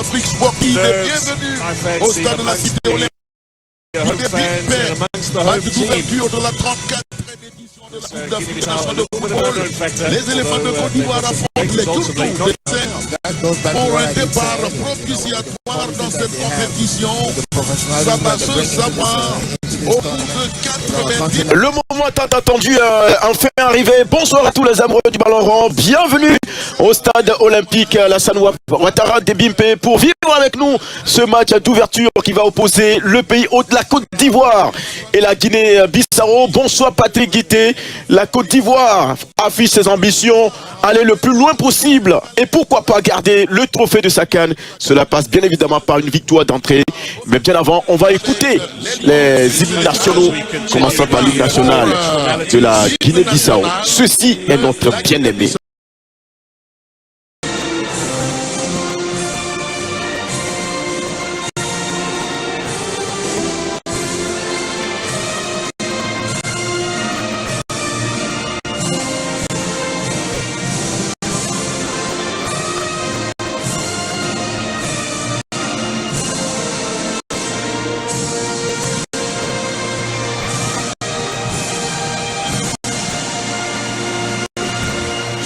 Afrique sportive et bienvenue au stade de la Cité Olympique. À l'ouverture de la 34e édition de la Coupe d'Afrique nationale de football, les éléphants de Côte d'Ivoire affrontent les Tourtous de Seine pour un départ propitiatoire dans cette compétition. Ça va se savoir au bout de 90. Le moment tant attendu enfin arrivé. Bonsoir à tous les amoureux du ballon rond. Bienvenue au stade olympique Alassane Ouattara de Bimpe pour vivre avec nous ce match d'ouverture qui va opposer le pays hôte de la Côte d'Ivoire et la Guinée-Bissau. Bonsoir Patrick Guité. La Côte d'Ivoire affiche ses ambitions, aller le plus loin possible et pourquoi pas garder le trophée de sa CAN. Cela passe bien évidemment par une victoire d'entrée. Mais bien avant, on va écouter les hymnes nationaux, commençant par l'hymne national de la Guinée-Bissau. Ceci est notre bien-aimé.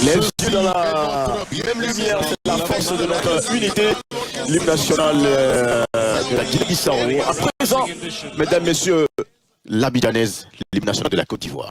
Les yeux dans la même lumière, c'est la force de notre unité. L'hymne national de la Guinée-Bissau. À présent, mesdames, messieurs, l'Abidjanaise, l'hymne national de la Côte d'Ivoire.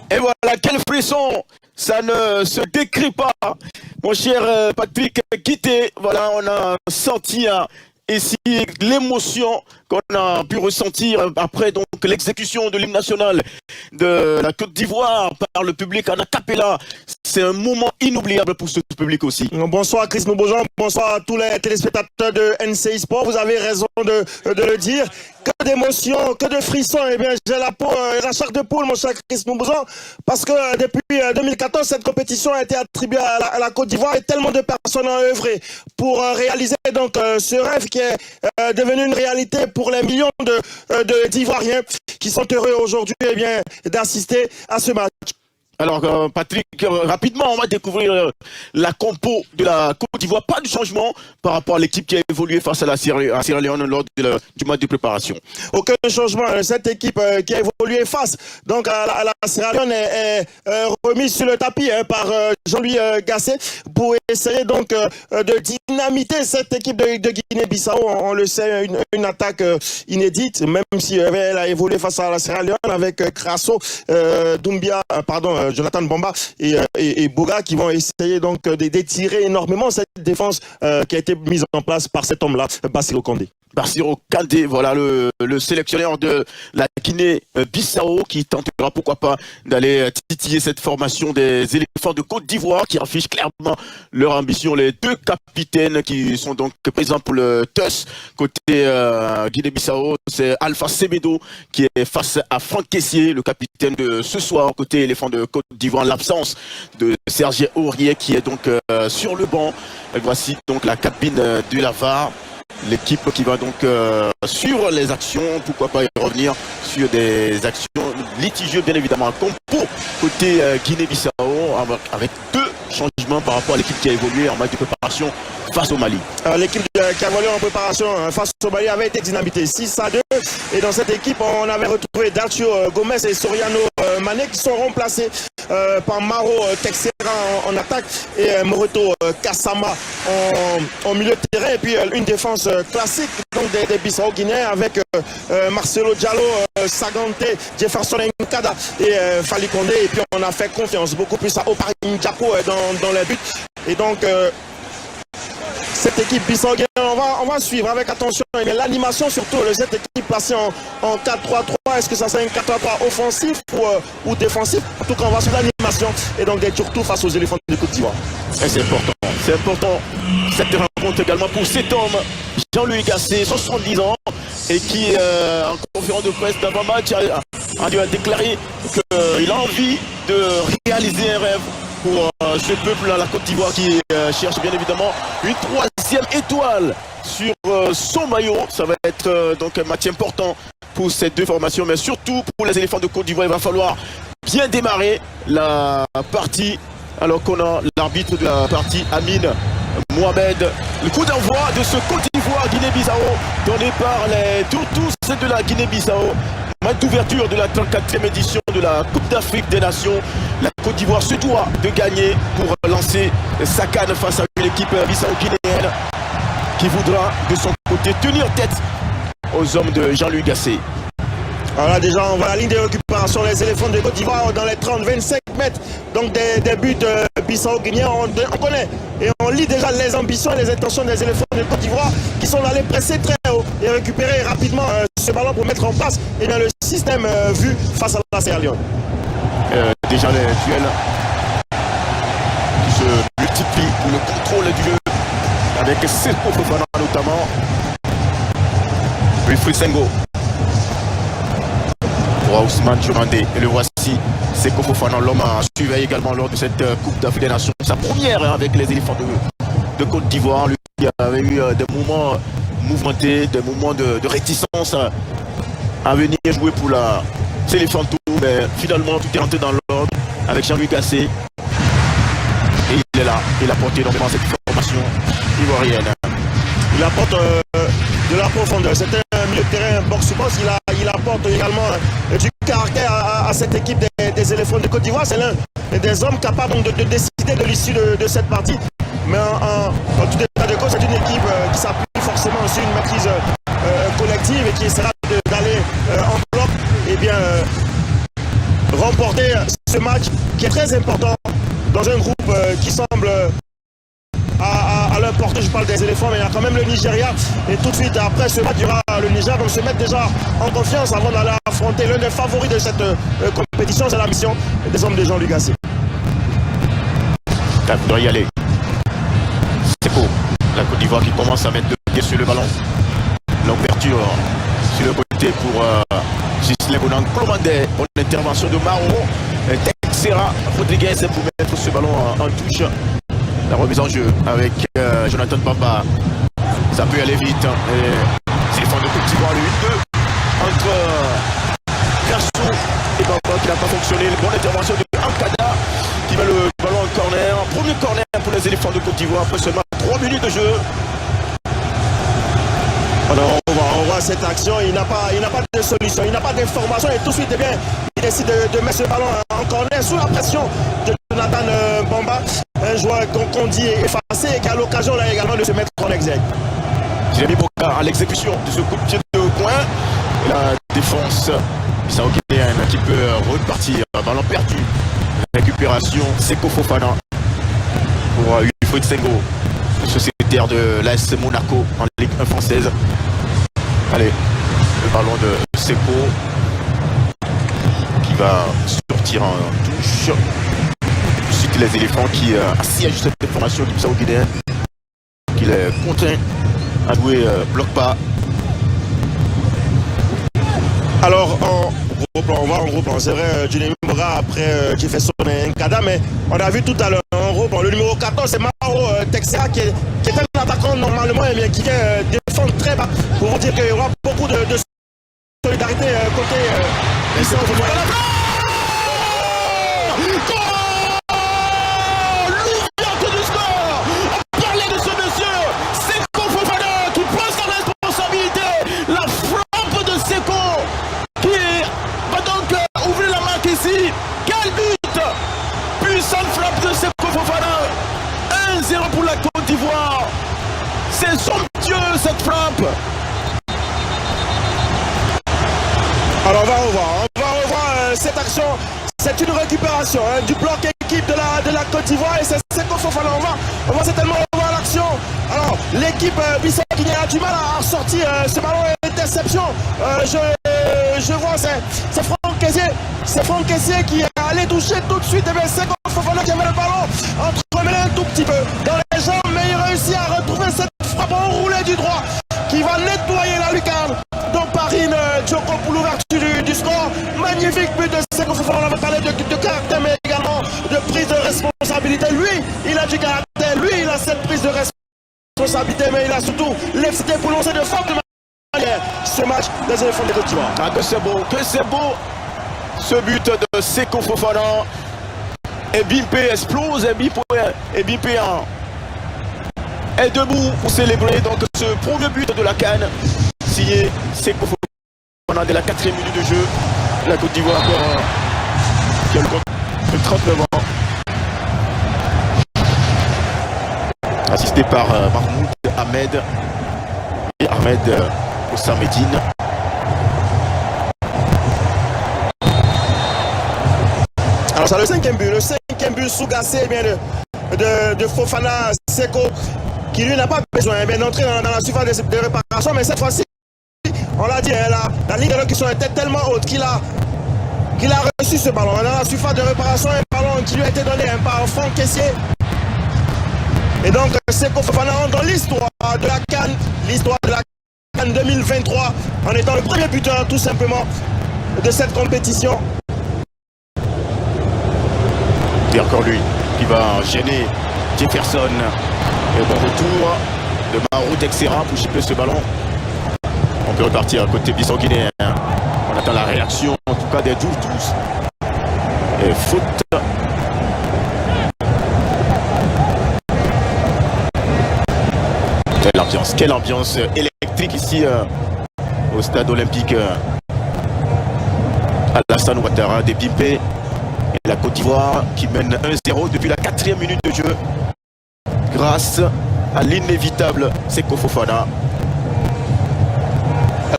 Et voilà, quel frisson! Ça ne se décrit pas, mon cher Patrick Guité. Voilà, on a senti ici l'émotion qu'on a pu ressentir après donc l'exécution de l'hymne national de la Côte d'Ivoire par le public en a cappella. C'est un moment inoubliable pour ce public aussi. Bonsoir Chris Moubojan, bonsoir à tous les téléspectateurs de NCI Sport. Vous avez raison de le dire. Que d'émotions, que de frissons. Eh bien, j'ai la peau, la chair de poule, mon cher Chris Moubojan, parce que depuis 2014, cette compétition a été attribuée à la Côte d'Ivoire et tellement de personnes ont œuvré pour réaliser donc ce rêve qui est devenu une réalité pour les millions d'Ivoiriens qui sont heureux aujourd'hui eh bien d'assister à ce match. Alors Patrick, rapidement on va découvrir la compo de la Côte d'Ivoire. Pas de changement par rapport à l'équipe qui a évolué face à la Sierra Leone lors du match de préparation. Aucun changement. Cette équipe qui a évolué face donc à la Sierra Leone est remise sur le tapis par Jean-Louis Gasset pour essayer donc de dynamiter cette équipe de Guinée-Bissau. On le sait, une attaque inédite, même si elle a évolué face à la Sierra Leone avec Crasso, Doumbia, Jonathan Bamba et Boga qui vont essayer donc d'étirer énormément cette défense qui a été mise en place par cet homme-là, Bassirou Kandé. Bassirou Kandé, voilà le sélectionneur de la Guinée-Bissau qui tentera pourquoi pas d'aller titiller cette formation des éléphants de Côte d'Ivoire qui affichent clairement leur ambition. Les deux capitaines qui sont donc présents pour le TUS côté Guinée-Bissau, c'est Alpha Semedo qui est face à Franck Kessié, le capitaine de ce soir côté éléphant de Côte d'Ivoire, l'absence de Serge Aurier qui est donc sur le banc. Et voici donc la cabine de la VAR. L'équipe qui va donc suivre les actions, pourquoi pas y revenir sur des actions litigieuses bien évidemment. Comme pour côté Guinée-Bissau avec deux changements par rapport à l'équipe qui a évolué en match de préparation face au Mali. L'équipe qui a évolué en préparation face au Mali avait été dynamitée 6-2 Et dans cette équipe, on avait retrouvé Darcio Gomez et Soriano Mané qui sont remplacés par Maro Texera en attaque et Moreto Kassama en milieu de terrain. Et puis une défense classique donc des Bissau-Guinéens avec Marcelo Diallo, Sagante, Jefferson Nkada et Fali Condé. Et puis on a fait confiance beaucoup plus à Opari Ndiako dans les buts. Et donc cette équipe Bissau-Guinéen, on va suivre avec attention. Mais l'animation surtout, cette équipe placée en 4-3-3, est-ce que ça c'est un 4-3-3 offensif ou défensif? En tout cas, on va suivre l'animation et donc des surtout face aux éléphants de Côte d'Ivoire. C'est important. C'est important. Cette rencontre également pour cet homme, Jean-Louis Gasset, 70 ans, et qui, en conférence de presse d'avant-match, a dû déclarer qu'il a envie de réaliser un rêve pour ce peuple à la Côte d'Ivoire qui cherche bien évidemment une 3e étoile sur son maillot. Ça va être donc un match important pour ces deux formations, mais surtout pour les éléphants de Côte d'Ivoire. Il va falloir bien démarrer la partie alors qu'on a l'arbitre de la partie, Amine Mohamed. Le coup d'envoi de ce Côte d'Ivoire Guinée-Bissau donné par les Tourtous de la Guinée-Bissau. Match d'ouverture de la 34e édition de la Coupe d'Afrique des Nations. La Côte d'Ivoire se doit de gagner pour lancer sa canne face à une équipe bissau-guinéenne qui voudra de son côté tenir tête aux hommes de Jean-Louis Gasset. Voilà, déjà on voit la ligne de récupération, les éléphants de Côte d'Ivoire dans les 30-25 mètres. Donc des buts bissau-guinéens, on connaît et on lit déjà les ambitions et les intentions des éléphants de Côte d'Ivoire qui sont allés presser très haut et récupérer rapidement ce ballon pour mettre en place le système vu face à la Sierra Leone. Déjà les duels qui se multiplient pour le contrôle du jeu avec Seko Fofana notamment. Wilfried Sengo pour Ousmane Diomandé, et le voici, Seko Fofana, l'homme a suivi également lors de cette Coupe d'Afrique des Nations, sa première avec les éléphants de Côte d'Ivoire. Lui qui avait eu des moments mouvementés, des moments de réticence à venir jouer pour la Séléphanto, mais finalement tout est rentré dans l'ordre avec Jean-Louis Gasset. Et il est là, il a porté énormément cette formation ivoirienne. Il apporte de la profondeur, c'est un milieu de terrain box-to-box, il apporte également du caractère à cette équipe des éléphants de Côte d'Ivoire. C'est l'un des hommes capables de décider de l'issue de cette partie. Mais en tout état de cause, c'est une équipe qui s'appuie forcément sur une maîtrise collective et qui essaiera d'aller en bloc et bien remporter ce match qui est très important dans un groupe qui semble à leur portée. Je parle des éléphants, mais il y a quand même le Nigeria. Et tout de suite après ce match, il y aura le Niger. Donc se mettre déjà en confiance avant d'aller affronter l'un des favoris de cette compétition. C'est la mission des hommes de Jean-Louis Gasset. Ça doit y aller. C'est beau. La Côte d'Ivoire qui commence à mettre le pied sur le ballon. L'ouverture sur le côté pour Gislain Bonan Colomandé. Bonne intervention de Maro. Texera Rodriguez pour mettre ce ballon en touche. La remise en jeu avec Jonathan Bamba. Ça peut aller vite. C'est le fond de Côte d'Ivoire, le 1-2 entre Garçon et Bamba qui n'a pas fonctionné. Bonne intervention de Ankada qui met le ballon en corner. Premier corner pour les éléphants de Côte d'Ivoire après seulement 3 minutes de jeu. Alors on voit cette action, il n'a pas de solution, il n'a pas d'information et tout de suite eh bien, il décide de mettre ce ballon en corner sous la pression de Jonathan Bamba, un joueur qu'on dit effacé et qui a l'occasion là également de se mettre en exergue. Jérémy Boka à l'exécution de ce coup de pied de coin. Et la défense bissau-guinéenne qui peut repartir. Ballon perdu. Récupération Seko Fofana pour Wilfried Sengo, le sociétaire de l'AS Monaco en Ligue 1 française. Allez, le ballon de Seko qui va sortir en touche. Ensuite les éléphants qui assiègent cette formation du bissau-guinéen, qui les contraint à jouer bloc pas. Alors on va en gros plan, c'est vrai, Jérémy Boka après Jefferson Nkada, mais on a vu tout à l'heure en gros plan, le numéro 14 c'est Maro Texera qui est un attaquant normalement et bien qui vient défendre très bas pour vous dire qu'il y aura beaucoup de solidarité côté C'est somptueux cette frappe. Alors on va revoir cette action. C'est une récupération du bloc équipe de la Côte d'Ivoire et c'est Seko Fofana. On va certainement revoir l'action. Alors l'équipe bissau-guinéenne a du mal à sortir ce ballon interception. Je vois c'est Franck Kessié. C'est Franck Kessié qui est allé toucher tout de suite. Et bien Seko Fofana qui avait le ballon entremêlé un tout petit peu dans les jambes, mais il réussit à retrouver cette frappe enroulée du droit qui va nettoyer la lucarne. Donc Parine Djoko pour l'ouverture du score. Magnifique but de Seko Fofana. On avait parlé de caractère mais également de prise de responsabilité. Lui, il a du caractère. Lui, il a cette prise de responsabilité, mais il a surtout l'excité pour lancer de forte manière ce match des éléphants de Côte d'Ivoire. Ah, que c'est beau ce but de Seko Fofana. Et Bimpé explose et Bimpé est debout pour célébrer donc ce premier but de la CAN signé Seko Fofana dès la 4e minute de jeu. La Côte d'Ivoire encore qui a le compte de 39 ans. Assisté par Mahmoud Ahmed et Ahmed Ossamedine. Alors c'est le 5e but sous Gassé de Fofana Seko qui lui n'a pas besoin d'entrer dans la surface de réparation, mais cette fois-ci on l'a dit, la ligne de l'exécution était tellement haute qu'il a reçu ce ballon. Dans la surface de réparation, un ballon qui lui a été donné par Franck Kessié. Et donc Seko Fofana entre dans l'histoire de la CAN 2023 en étant le premier buteur tout simplement de cette compétition. Et encore lui qui va gêner Jefferson. Et bon retour de Marou Texera pour chipper ce ballon. On peut repartir à côté bissau-guinéen. On attend la réaction en tout cas des 12-12. Et faute. Quelle ambiance électrique ici au stade olympique Alassane Ouattara des Bimpé et la Côte d'Ivoire qui mène 1-0 depuis la 4e minute de jeu grâce à l'inévitable Seko Fofana.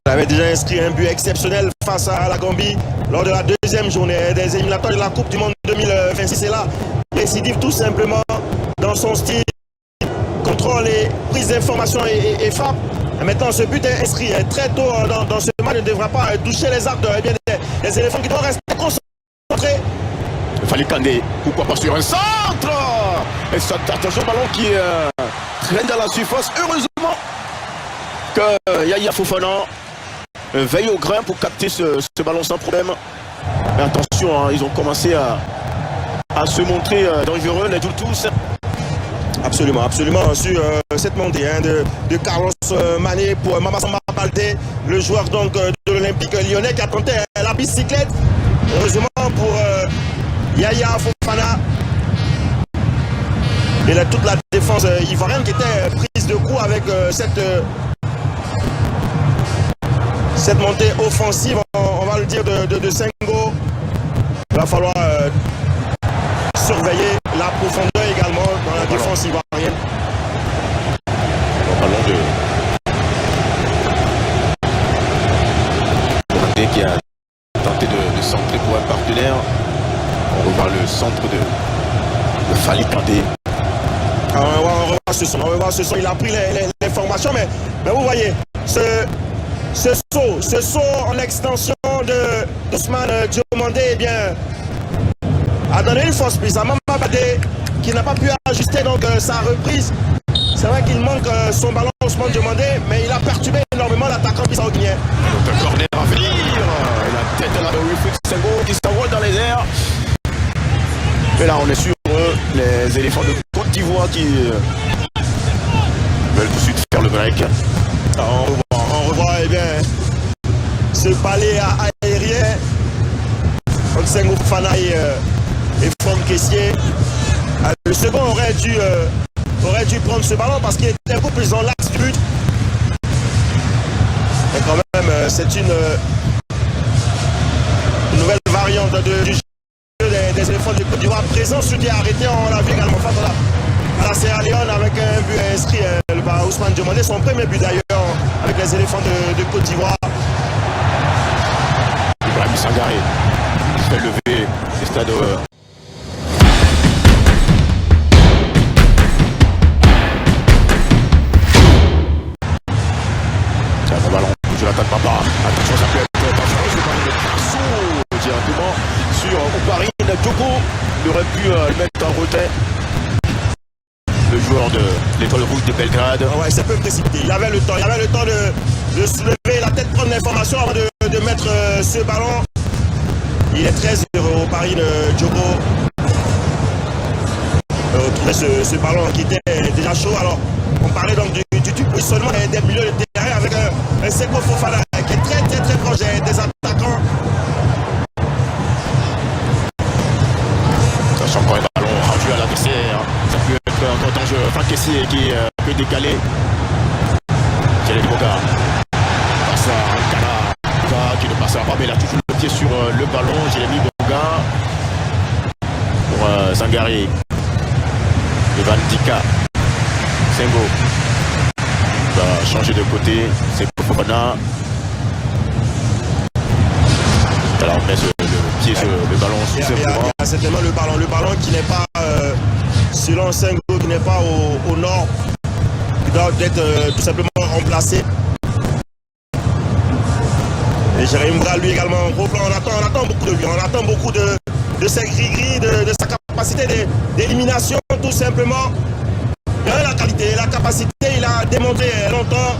Elle avait déjà inscrit un but exceptionnel face à la Gambie lors de la 2e journée des éliminatoires de la Coupe du Monde 2026. Et là, il récidive tout simplement dans son style, contrôle et prise d'information et frappe. Et maintenant, ce but est inscrit très tôt dans ce match. Ne devra pas toucher les arcs des éléphants qui doivent rester concentrés. Il fallait Kandé, pourquoi pas sur un centre. Et ça, attention, ballon qui traîne dans la surface. Heureusement que Yaya Fofana veille au grain pour capter ce ballon sans problème. Mais attention, hein, ils ont commencé à se montrer dangereux, les tous. Absolument, sur cette montée de Carlos Mané pour Mamassamba Baldé, le joueur donc de l'Olympique lyonnais qui a tenté la bicyclette. Heureusement pour Yaya Fofana. Et là, toute la défense ivoirienne qui était prise de coup avec cette montée offensive, on va le dire, de Senghor. Il va falloir surveiller la profondeur également dans la défense ivoirienne. Ballon de Kandé qui a tenté de centrer pour un partenaire. On revoit le centre de Fally Kandé. On va revoir ce son, il a pris les formations, mais vous voyez, ce saut en extension d'Ousmane Diomandé, eh bien, a donné une fausse piste à Mama Baldé qui n'a pas pu ajuster donc sa reprise. C'est vrai qu'il manque son ballon Ousmane Diomandé, mais il a perturbé énormément l'attaquant bissau-guinéen. Le corner à venir. Et la tête là de Wilfried Senghor qui s'envole dans les airs. Et là on est sur les éléphants de Côte d'Ivoire qui veulent tout de suite faire le break. On revoit eh bien, ce palais aérien entre Seko Fofana et Franck Kessié. Le second aurait dû prendre ce ballon parce qu'il était beaucoup plus dans l'axe du but. Mais quand même, c'est une nouvelle variante du jeu des éléphants de Côte d'Ivoire. Présent, celui qui a arrêté, on l'a vu également face à la Sierra Leone avec un but inscrit par Ousmane Diomandé, son premier but d'ailleurs avec les éléphants de Côte d'Ivoire. Ibrahim Sangaré se fait lever le stade. Tiens, le ballon, Jonathan Papa. Attention, ça peut être dangereux. Ce ballon de Tasso directement sur Oparine. Djoko, il aurait pu le mettre en retrait. Le joueur de l'Étoile Rouge de Belgrade. Ah ouais, c'est peu précipité. Il avait le temps de se lever, la tête prendre l'information avant de mettre ce ballon. Il est très heureux au Paris de Djoko. Retrouver ce ballon qui était déjà chaud. Alors, on parlait donc du positionnement des milieux de terrain avec un Seko Fofana qui est très proche des attaquants. Attention, encore un ballon rendu à l'adversaire. Ça peut être encore dangereux. Fakessi qui peut décaler. Thierry Boga. Passe à Ankara qui ne passera pas, mais il a toujours le pied sur le ballon. Jérémy Boga pour Zangari. Evan Dika. Sengo va changer de côté. C'est Fofana. Alors on met le pied sur le ballon tout simplement. Il y a certainement le ballon qui n'est pas selon Sengo, qui n'est pas au nord, qui doit être tout simplement remplacé. Et Jérémy Boga lui également on attend beaucoup de lui, on attend beaucoup de ses gris-gris, de sa capacité d'élimination tout simplement. Il a la qualité, la capacité, il a démontré longtemps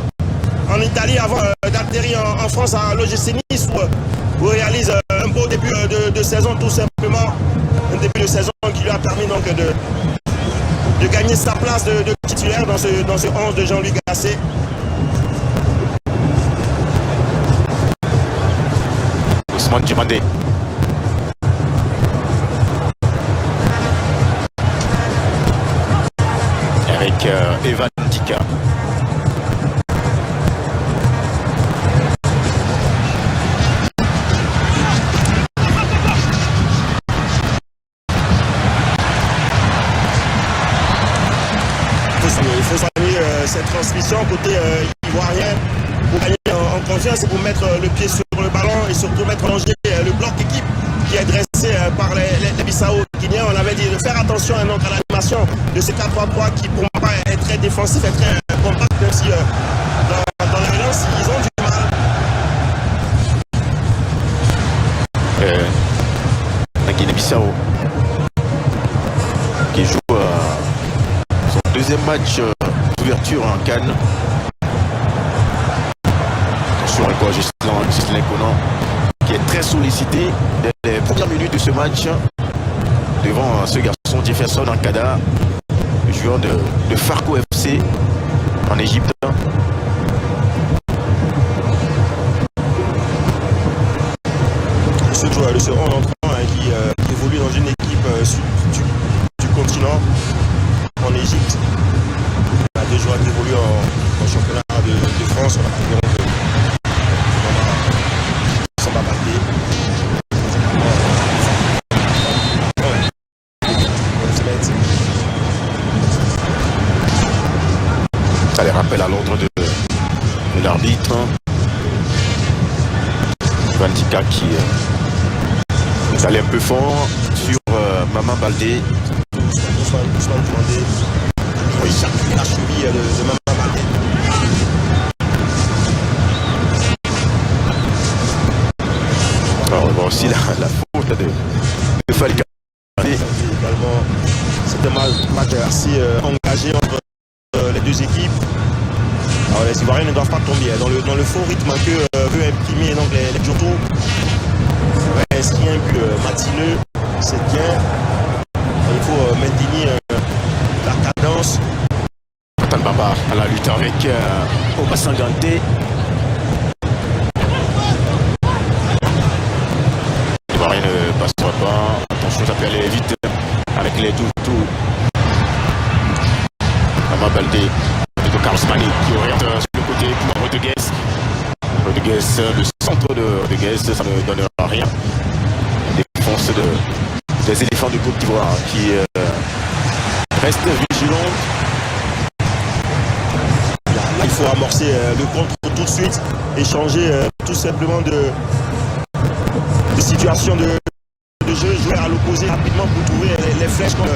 en Italie avant d'atterrir en France à l'OGC Nice où il réalise un beau début de saison tout simplement. Un début de saison qui lui a permis donc de gagner sa place de titulaire dans ce 11 de Jean-Louis Gasset. Ousmane Diomandé. Avec Evan Dika. Il faut saluer cette transmission côté ivoirien pour gagner en confiance et pour mettre le pied sur le ballon et surtout mettre en danger le bloc équipe qui est dressé par les Bissau-Guinéens. On avait dit de faire attention donc, à l'animation de ce 4-3-3 qui pour moi est très défensif et très compact, même si dans les relances ils ont du mal. La Guinée-Bissau qui joue son deuxième match d'ouverture en Cannes. Attention encore Gislain Conan qui est très sollicité dès les premières minutes de ce match devant ce garçon Jefferson Ankada, joueur de Farco FC en Égypte. Ce joueur de ce 11 entrant qui évolue dans une équipe du continent en Égypte. Il y a deux joueurs qui évoluent en championnat de France. Samba Baldé. Ça les rappelle à l'ordre de l'arbitre. Vandika qui est allé un peu fort sur Maman Baldé. Oui, la cheville de Maman Baldé. Alors on voit aussi la faute de Falcao. C'était un match assez engagé entre les deux équipes. Alors les Ivoiriens ne doivent pas tomber dans le faux rythme que veut imprimer donc les Djoko. Inscrire un but matineux, c'est bien. Il faut maintenir la cadence. Nathan Bamba à la lutte avec Obasanganté. Les Ivoiriens ne passera pas. Attention, ça peut aller vite avec les toutous. Maman Baldé. De Carlos Mani qui oriente sur le côté pour Rodriguez. Rodriguez, le centre de Rodriguez, ça ne donnera rien. Défense des éléphants de Côte d'Ivoire qui reste vigilante. Là, il faut amorcer le contre tout de suite et changer tout simplement de situation de jeu, jouer à l'opposé rapidement pour trouver les flèches comme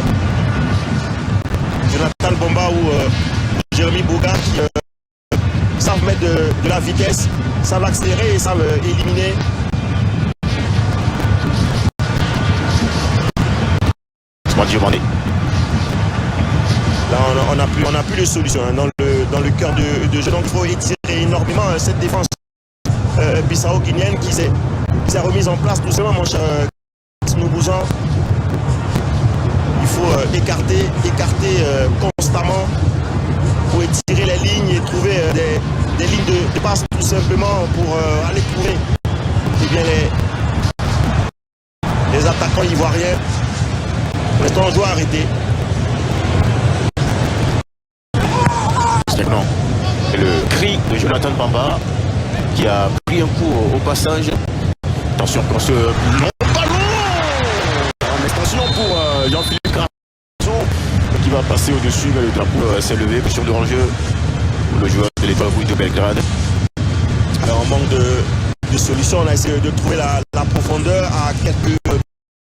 Jonathan Bomba ou Jérémy Boga qui savent mettre de la vitesse, savent accélérer et savent éliminer. Là, on n'a plus de solution hein, dans le cœur de jeu. Donc, il faut étirer énormément cette défense bissau-guinéenne qui s'est remise en place doucement, mon cher Noubouzan. Il faut écarter constamment pour étirer les lignes et trouver des lignes de passe tout simplement pour aller trouver bien, les attaquants ivoiriens. Pour l'instant, on doit arrêter. Non. Et le cri de Jonathan Bamba qui a pris un coup au passage. Attention quand ce long ballon en extension pour Jean-Philippe Crasso qui va passer au-dessus, mais le drapeau s'est levé, position de jeu pour le joueur de l'Étoile Rouge de Belgrade. Alors en manque de solution, on a essayé de trouver la profondeur à quelques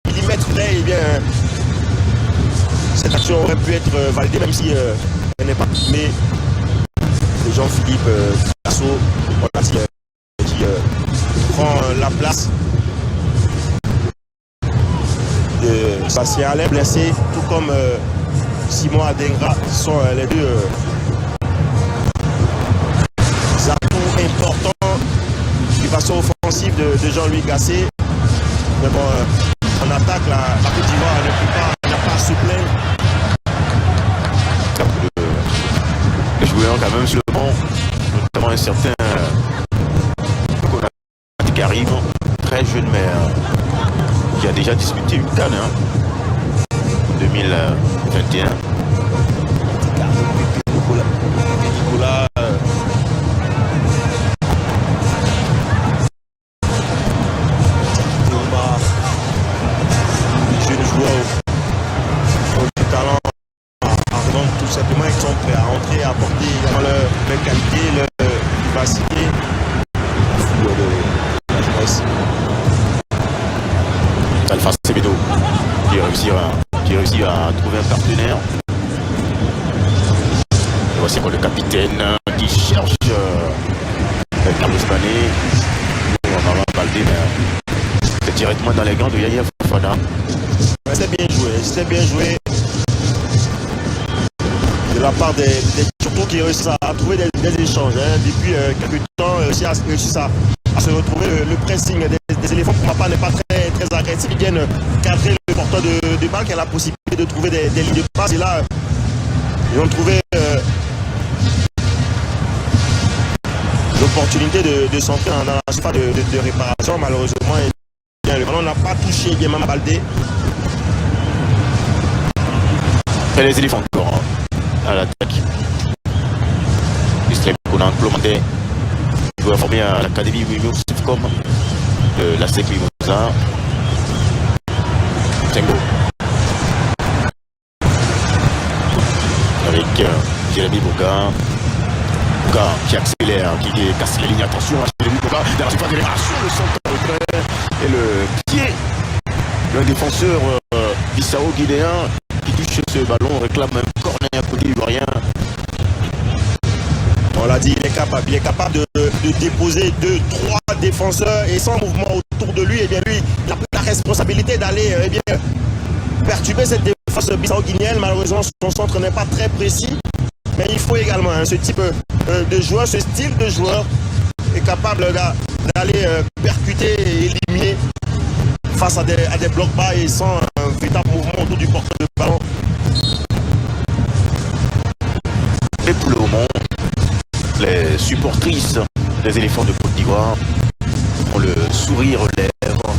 millimètres près. Et bien, cette action aurait pu être validée même si elle n'est pas. Mais Jean-Philippe Crasso, qui prend la place de Bastien Alain blessé, tout comme Simon Adengra, qui sont les deux atouts importants du bassin offensif de Jean-Louis Gasset. Mais bon, en attaque, la Côte d'Ivoire n'a pas à se plaindre. Les joueurs quand même sur le banc, notamment un certain qui arrive, très jeune mais qui a déjà disputé une CAN en 2021. Nicolas Théomar, jeune joueur du talent. Donc tout simplement ils sont prêts à rentrer, à apporter également leur qualité, leur vivacité de la jeunesse. Alpha Semedo qui réussit à trouver un partenaire. Et voici le capitaine qui cherche Carlos Bané. On va Baldé, mais c'est directement dans les gants de Yaya Fofana. C'était bien joué. De la part des surtout qui réussissent à trouver des échanges hein. Depuis quelques temps, réussissent à se retrouver. Le pressing des éléphants pour ma part n'est pas très agressif. Ils viennent cadrer le porteur de balle qui a la possibilité de trouver des lignes de passe. Et là, ils ont trouvé l'opportunité de s'entrer dans la surface de réparation. Malheureusement, le ballon n'a pas touché bien Mama Baldé. Et les éléphants encore à l'attaque. On a implémenté, il doit former à l'académie Wimio Sifcom de la SEC Mimosa. Tengo. Avec Jérémy Boga. Boga qui accélère, qui casse les lignes. Attention à Jérémy Boga. Dans la surface de l'élévation, le centre de retrait et le pied d'un défenseur bissau-guinéen qui touche ce ballon, réclame un corner côté ivoirien. On l'a dit, il est capable de déposer 2-3 défenseurs et sans mouvement autour de lui, et bien lui, il a pris la responsabilité d'aller perturber cette défense bissau-guinéenne. Malheureusement, son centre n'est pas très précis, mais il faut également ce type de joueur, ce style de joueur est capable d'aller percuter et éliminer face à des blocs bas et sans un véritable mouvement autour du porteur de ballon. Et pour le moment, les supportrices des éléphants de Côte d'Ivoire ont le sourire aux lèvres.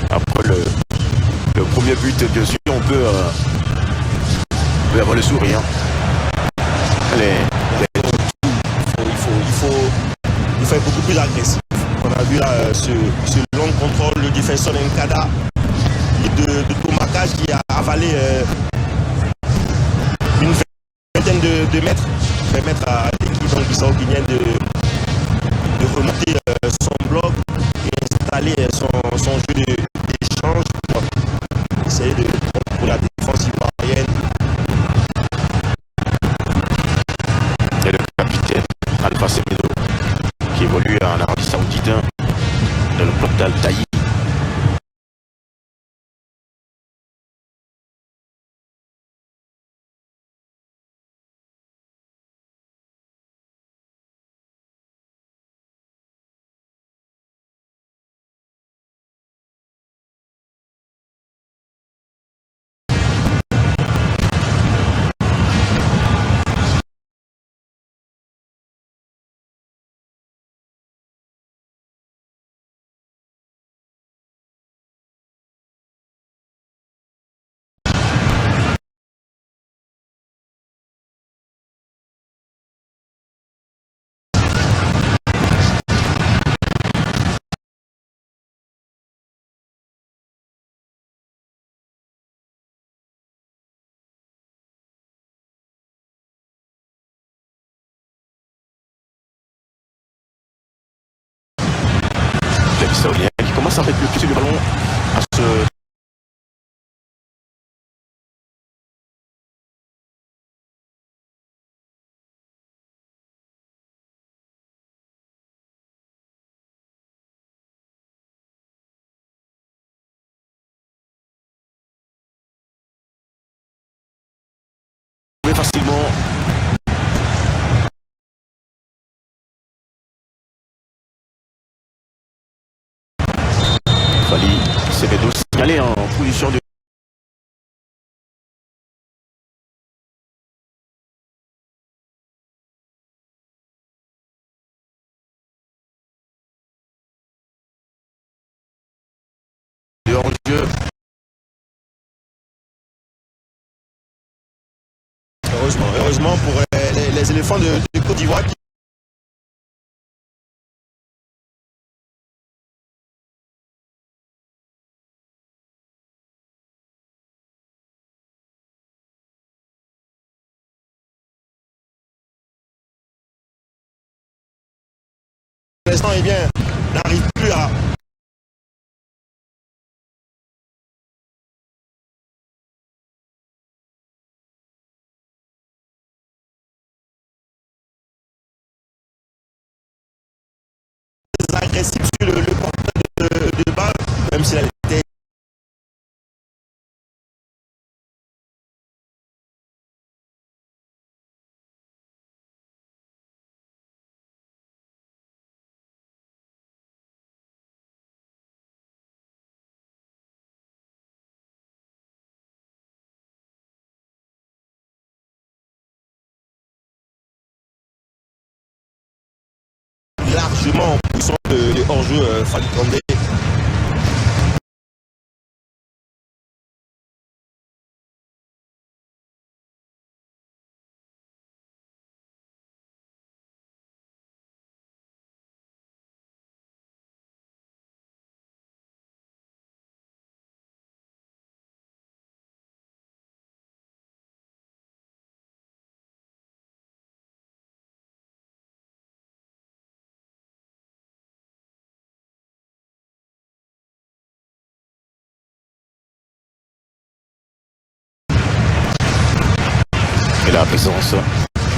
Après le premier but, bien sûr, on peut avoir le sourire. Il faut être beaucoup plus agressif. On a vu là ce long contrôle, le défenseur Nkada de Thomas plaquage qui a avalé une vingtaine de mètres, permettre à l'équipe bissau-guinéenne de remonter son bloc et installer son jeu d'échange pour essayer de pour la défense ivoirienne. Et le capitaine Alpha Semedo qui évolue en Arabie Saoudite dans le club d'Al-Taï. Saoudien qui commence à mettre le pied sur le ballon à ce facilement. Fali Semedo signalé en position de hors-jeu. Heureusement pour les éléphants de Côte d'Ivoire qui pour l'instant eh bien n'arrive plus à agressif sur le porteur de balle, même s'il a été largement en position de hors-jeu Fali Condé. Et la présence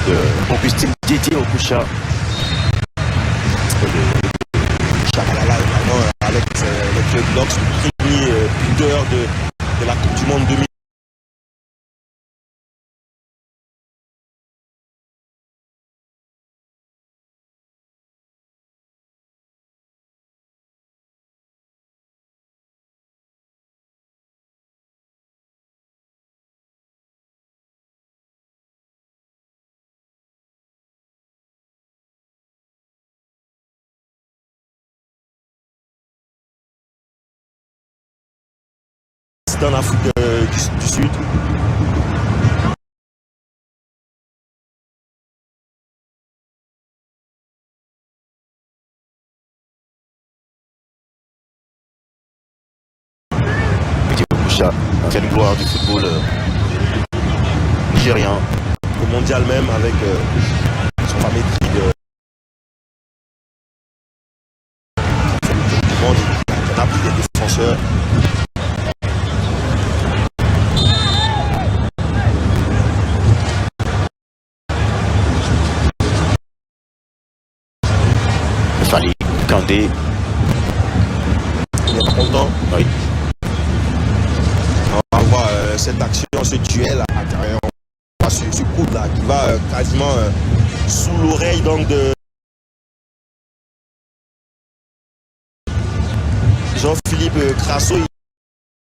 de Augustin Didier Okusha. Chakalala également avec le club Knox, le premier buteur de la Coupe du Monde 2000. En Afrique du Sud. Aïcha, ancienne gloire du football nigérien. Au mondial même avec son fameux triple du monde, il a pris des défenseurs. Fali, Kandé. Il est pas content. Oui. On va voir cette action, ce duel à l'intérieur. Ce coude là qui va quasiment sous l'oreille donc de Jean-Philippe Crasso.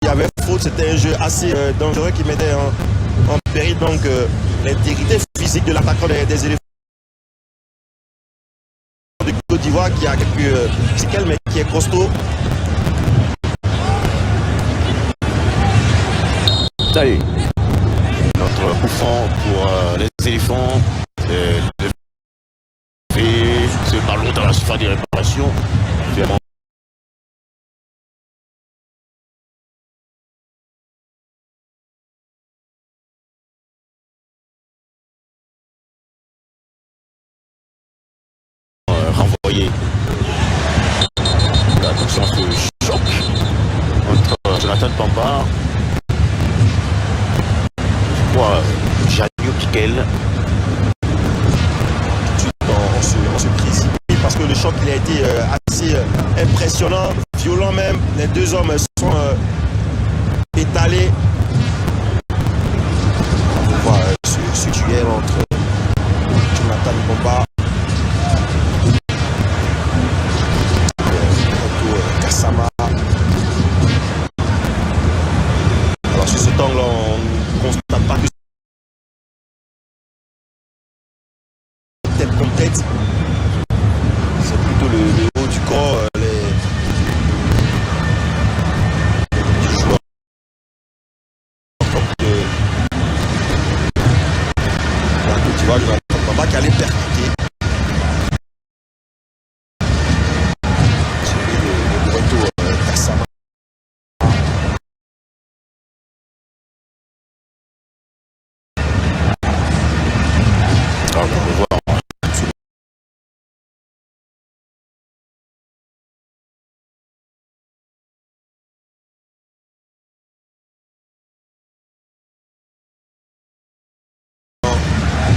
Il y avait faute, c'était un jeu assez dangereux qui mettait en péril donc l'intégrité physique de l'attaquant des éléphants de Côte d'Ivoire qui a quelques séquelles mais qui est costaud. Allez, notre coup franc pour les éléphants. Fait ce ballon dans la surface de réparation. Vraiment. Renvoyé. Attention à ce choc entre Jonathan Pambard. Je crois Janio Piquel. On se précipite parce que le choc il a été assez impressionnant, violent même. Les deux hommes sont étalés. On peut voir ce duel entre Jonathan Pambard et Gassama. Alors sur cet angle on ne constate pas que tête contre tête. C'est plutôt le haut du corps, les joueurs de la Côte d'Ivoire, Jonathan qui allait percuter. Celui de Breto Gassama. Alors, on peut voir.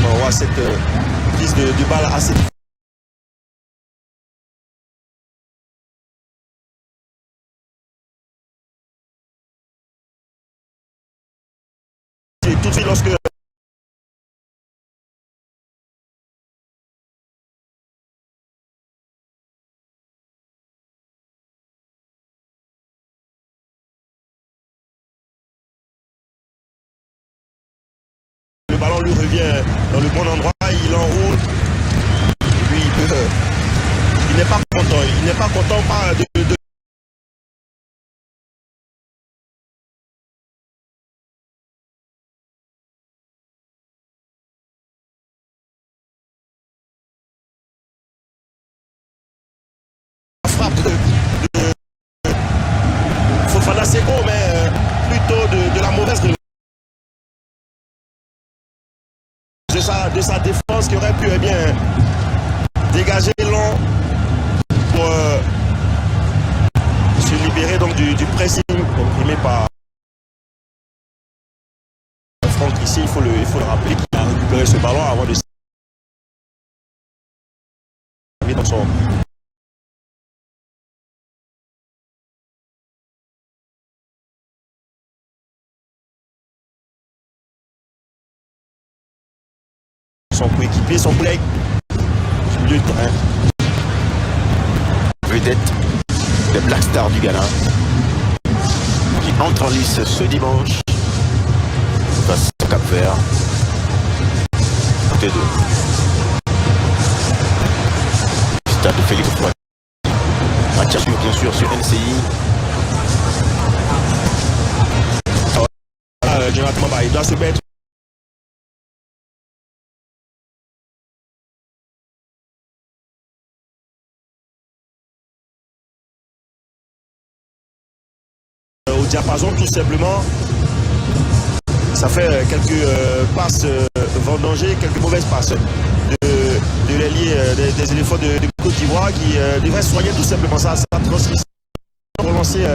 On voit cette prise de balle assez et tout de suite lorsque le ballon lui revient dans le bon endroit, il enroule. Et puis il n'est pas content. Il n'est pas content pas de la frappe de Fofana Seko, mais plutôt de la mauvaise de sa défense qui aurait pu bien dégager long pour se libérer donc du pressing imprimé par Franck ici. Il faut le rappeler qu'il a récupéré ce ballon avant de s'arriver dans son coéquipier, son collègue du milieu de terrain. Vedette des Black Stars du Ghana qui entre en lice ce dimanche face au Cap-Vert. Côté 2. Stade de Félix Houphouët. Match à suivre bien sûr sur NCI. Jonathan Pambard, il doit se mettre au au diapason tout simplement. Ça fait quelques passes vendangées, quelques mauvaises passes de l'ailier des éléphants de Côte d'Ivoire qui devrait soigner tout simplement ça, sa transmission pour lancer.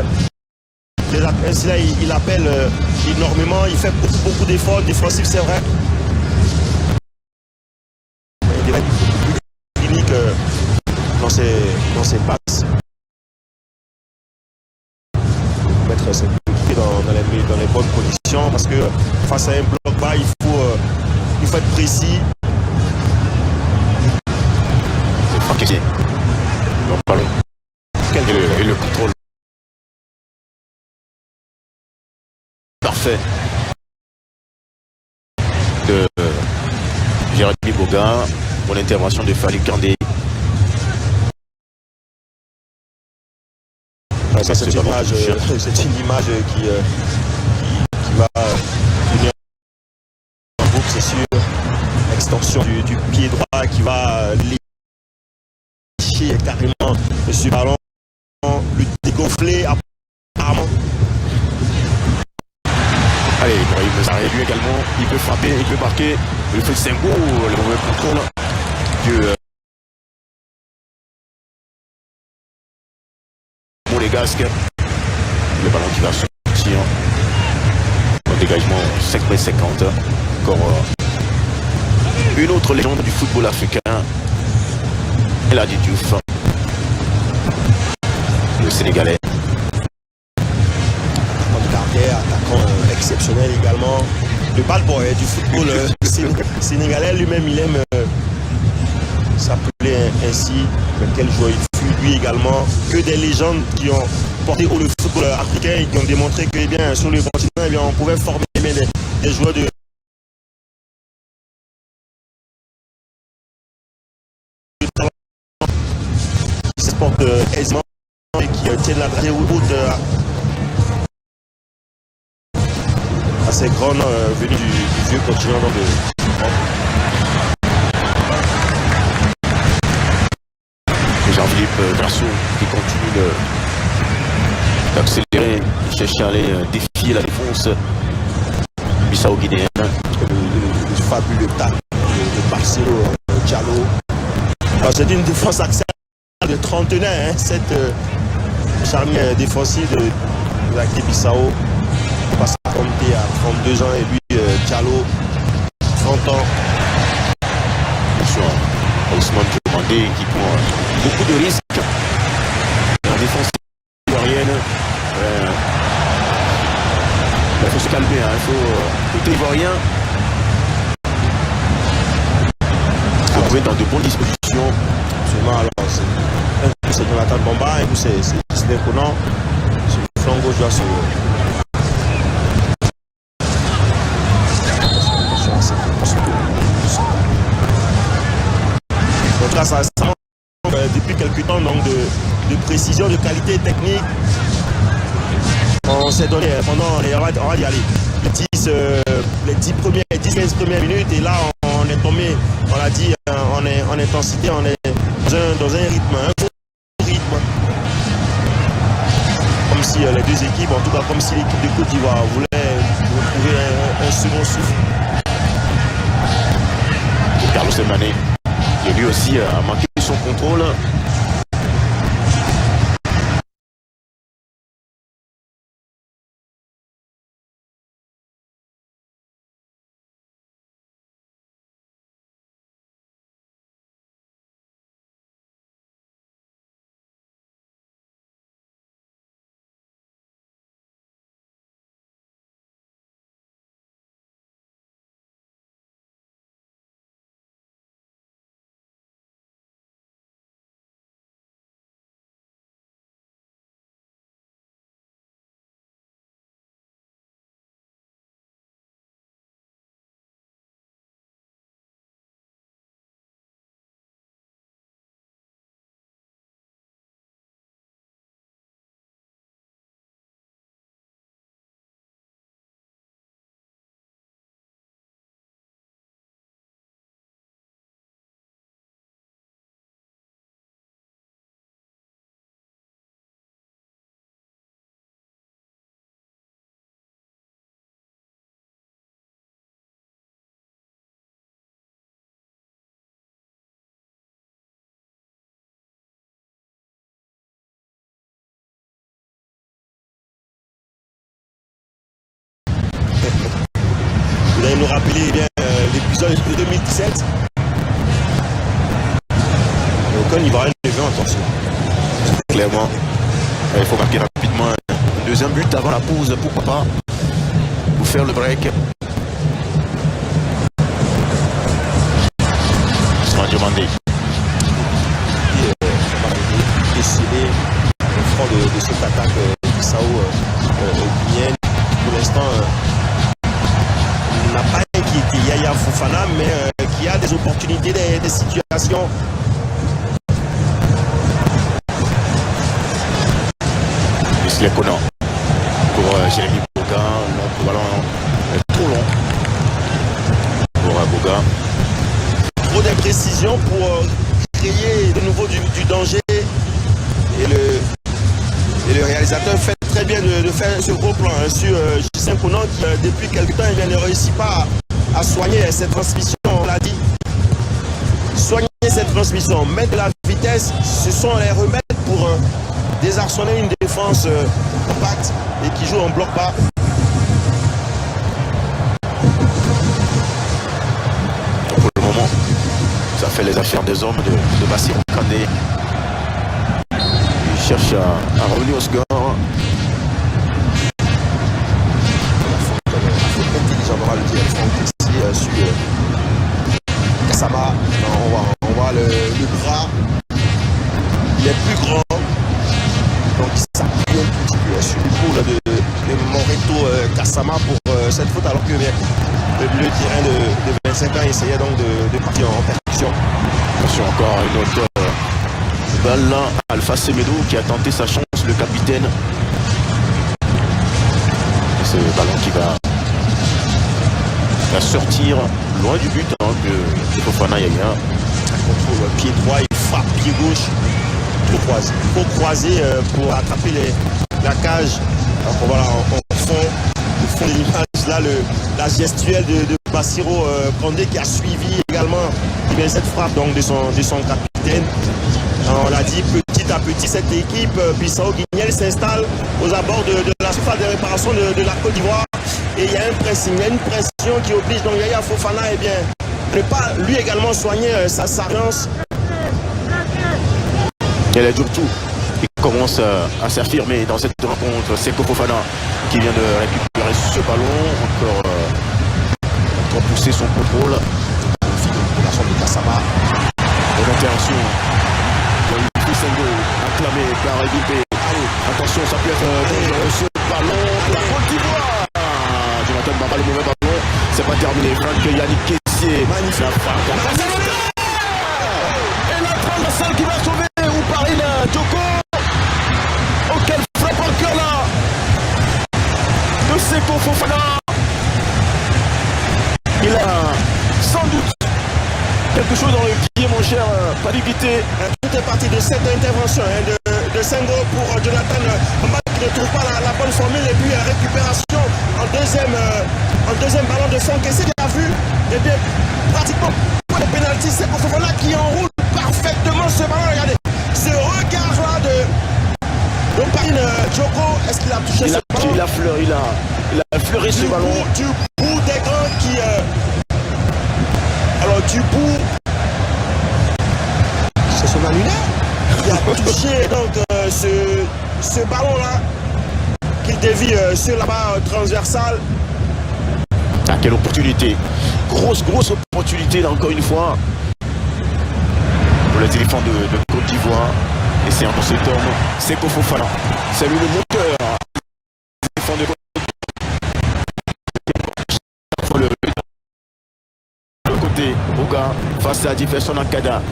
Ainsi là, il appelle énormément, il fait beaucoup d'efforts défensifs, c'est vrai. Il devrait être plus clinique dans ses passes. Mettre ses pieds dans les bonnes conditions parce que face à un bloc bas, il faut être précis. Et le contrôle parfait de Jérémy Boga pour l'intervention de Fali Kandé. Ça, c'est une image qui va venir en boucle, c'est sûr. Extension du pied droit qui va lécher carrément sur le ballon, lui dégonfler apparemment. Allez, Ibrahim Sarré, lui également, il peut frapper, il peut marquer. Il fait 5 goals, le mauvais contrôle de Monégasque. Le ballon qui va sortir. Au dégagement 5,50 m. Encore une autre légende du football africain. El Hadji Diouf, le Sénégalais. Attaquant exceptionnel également. Le bad boy du football sénégalais lui-même, il aime s'appeler ainsi. Mais quel joueur il fut lui également. Que des légendes qui ont porté haut le football africain et qui ont démontré que bien, sur le continent, eh bien, on pouvait former des joueurs de qui se portent aisément et qui tiennent la dragée haute à ces grands venus du vieux continent Jean-Philippe Grasso qui continue d'accélérer, de chercher à aller défier la défense bissau-guinéenne. Le fabuleux tac de Marcelo Diallo. C'est une défense accélérée de trentenaire, cette charnière défensive de la Guinée-Bissau. Passe à compter à 32 ans et lui Diallo 30 ans. Attention, Ousmane Diomandé qui prend beaucoup de risques. La défense ivoirienne. Il faut se calmer, hein. Il faut côté ivoirien. Se trouver dans de bonnes dispositions. Absolument, alors un coup c'est Jonathan Bamba, un coup c'est Disney Conan. Sur le flanc gauche doit se. Donc là, ça depuis quelques temps donc de précision, de qualité technique. On s'est donné pendant on va y aller, les 10-15 premières minutes et là on est tombé, on l'a dit, en intensité, on est dans un rythme, un faux rythme. Comme si les deux équipes, en tout cas comme si l'équipe de Côte d'Ivoire voulait retrouver un second souffle. Carlos Mané, qui lui aussi a manqué son contrôle. rappeler eh bien l'épisode de 2017. Aucun Ivoirien ne veut attention. Clairement, il faut marquer rapidement un deuxième but avant la pause, pourquoi pas, pour faire le break. Sera demandé. Déceler le front de cette attaque Bissau guinéenne. Pour l'instant, n'a pas inquiété Yaya Fofana, mais qui a des opportunités, des situations. Les Conan pour Jérémy Boga, long ballon trop long pour Boga. Trop d'imprécision pour créer de nouveau du danger et le réalisateur fait très bien de faire ce gros plan hein, sur Justin Conan qui depuis quelque temps il ne réussit pas à soigner cette transmission, on l'a dit. Soigner cette transmission, mettre de la vitesse, ce sont les remèdes pour désarçonner une défense compacte et qui joue en bloc bas. Pour le moment, ça fait les affaires des hommes de Bassirou Kandé. Il cherche à revenir au score. Il faut intelligent, on va le dire, ici sur Kassama. On voit le bras, il est plus grand. Donc il s'appuie un petit peu sur l'épaule de Moreto Kassama pour cette faute alors que le milieu de terrain de 25 ans essayait donc de partir en percussion. Attention encore une autre balle là, Alpha Semedo qui a tenté sa chance, le capitaine. Et ce ballon qui va sortir loin du but hein, de Fofana Yaya. Contrôle pied droit, il frappe pied gauche. Il faut croiser pour attraper la cage. Donc voilà, on fond de l'image là la gestuelle de Bassirou Kandé qui a suivi également cette frappe donc de son capitaine. Alors, on l'a dit, petit à petit cette équipe Bissau Guinée s'installe aux abords de la surface de réparation de la Côte d'Ivoire et il y a une pression qui oblige donc Yaya Fofana eh bien, ne pas lui également soigner sa relance. Et la Djourtou qui commence à s'affirmer dans cette rencontre. Seko Fofana qui vient de récupérer ce ballon, encore pousser son contrôle. La chambre de Kassama. Bonne intervention. Sengo acclamé par Guipé. Attention, ça peut être dangereux ce ballon de la Côte d'Ivoire. Jonathan Bamba, le mauvais ballon. C'est pas terminé. Franck Yannick Kessier. Magnifique. Et la transversale qui va sauver. Ouparine Djoko. Oh, quelle frappe encore là de Seko Fofana. Il a sans doute quelque chose dans le pied, mon cher Paddy Guité. Tout est parti de cette intervention de Sengo pour Jonathan Bamba qui ne trouve pas la bonne formule et puis récupération en deuxième ballon de fond. Qu'est-ce qu'il a vu? Et bien pratiquement pour le pénalty, c'est pour Fofana qui enroule parfaitement ce ballon. Regardez ce regard là de Parine Djoko. Est-ce qu'il a touché ce ballon? Il a fleuri ce ballon. Du bout des grands qui alors du bout, c'est son annulaire qui a touché donc ce ballon là qu'il dévie sur la barre transversale. Ah, quelle opportunité, grosse opportunité là, encore une fois pour les éléphants de Côte d'Ivoire. Et c'est encore cet homme, Seko Fofana, c'est lui le moteur des éléphants de Côte d'Ivoire. Le côté Boga face à Jefferson Ankada.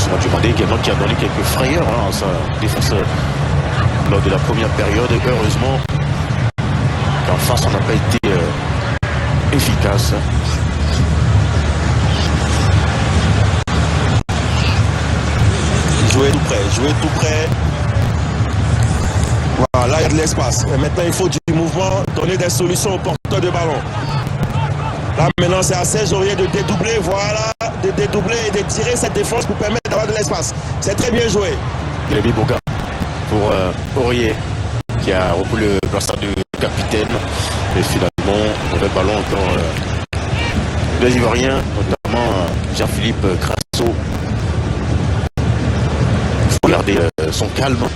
Ousmane Diomandé également qui a donné quelques frayeurs à sa défense lors de la première période. Et heureusement qu'en face on n'a pas été efficace. Jouer tout près. Voilà, là il y a de l'espace. Maintenant il faut du mouvement, donner des solutions aux porteurs de ballon. Là maintenant c'est à Serge Aurier de dédoubler, voilà, de dédoubler et de tirer cette défense pour permettre d'avoir de l'espace. C'est très bien joué. Gréby Boga pour Aurier qui a repris le brassard de capitaine. Et finalement, mauvais ballon encore les Ivoiriens, notamment Jean-Philippe Crasso. Il faut garder son calme.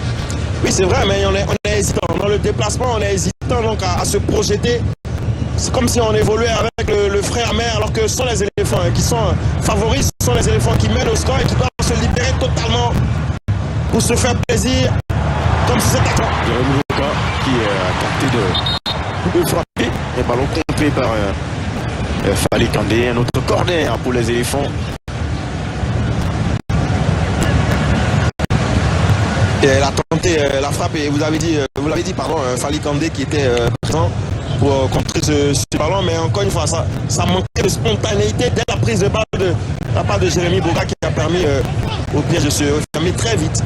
Oui c'est vrai, mais on est hésitant. Dans le déplacement, on est hésitant donc à se projeter. C'est comme si on évoluait avec le frère mère, alors que ce sont les éléphants qui sont favoris, ce sont les éléphants qui mènent au score et qui doivent se libérer totalement pour se faire plaisir, comme si c'était toi. Jérémy Boga qui a tenté de frapper, un ballon contré par Fali Kandé, un autre corner pour les éléphants. Et elle a tenté la frappe et vous l'avez dit, pardon, Fali Kandé qui était présent pour contrer ce ballon, mais encore une fois, ça manquait de spontanéité dès la prise de balle de la part de Jérémy Boga qui a permis au piège de se refermer très vite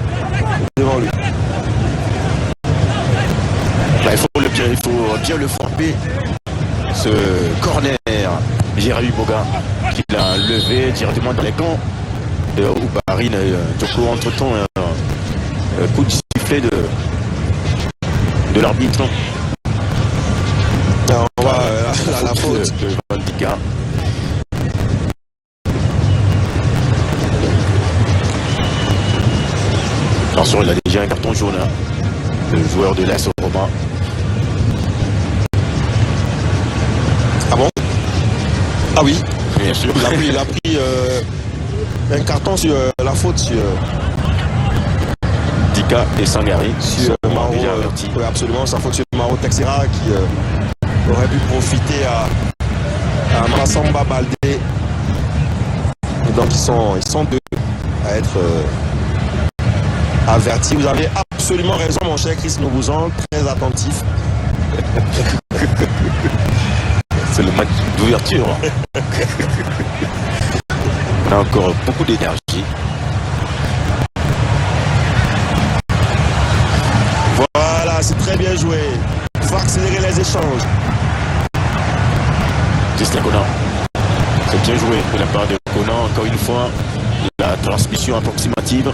devant lui. Là, il faut bien le frapper, ce corner. Jérémy Boga qui l'a levé directement dans les gants de Oubarine. Djoko entre-temps, coup de sifflet de l'arbitre. On voit la faute de Vandika. Attention, il a déjà un carton jaune, hein, le joueur de l'AS Roma. Ah bon? Ah oui, bien sûr. Il a pris un carton sur la faute sur Dika et Sangari sur Maro, oui, absolument, sa faute sur Maro Texera qui aurait pu profiter à Massamba Baldé. Et donc ils sont deux à être avertis. Vous avez absolument raison mon cher Chris Nobouzan, très attentif. C'est le match d'ouverture. On a encore beaucoup d'énergie. Voilà, c'est très bien joué. Il faut accélérer les échanges. Justin Conan. C'est bien joué de la part de Conan. Encore une fois, la transmission approximative.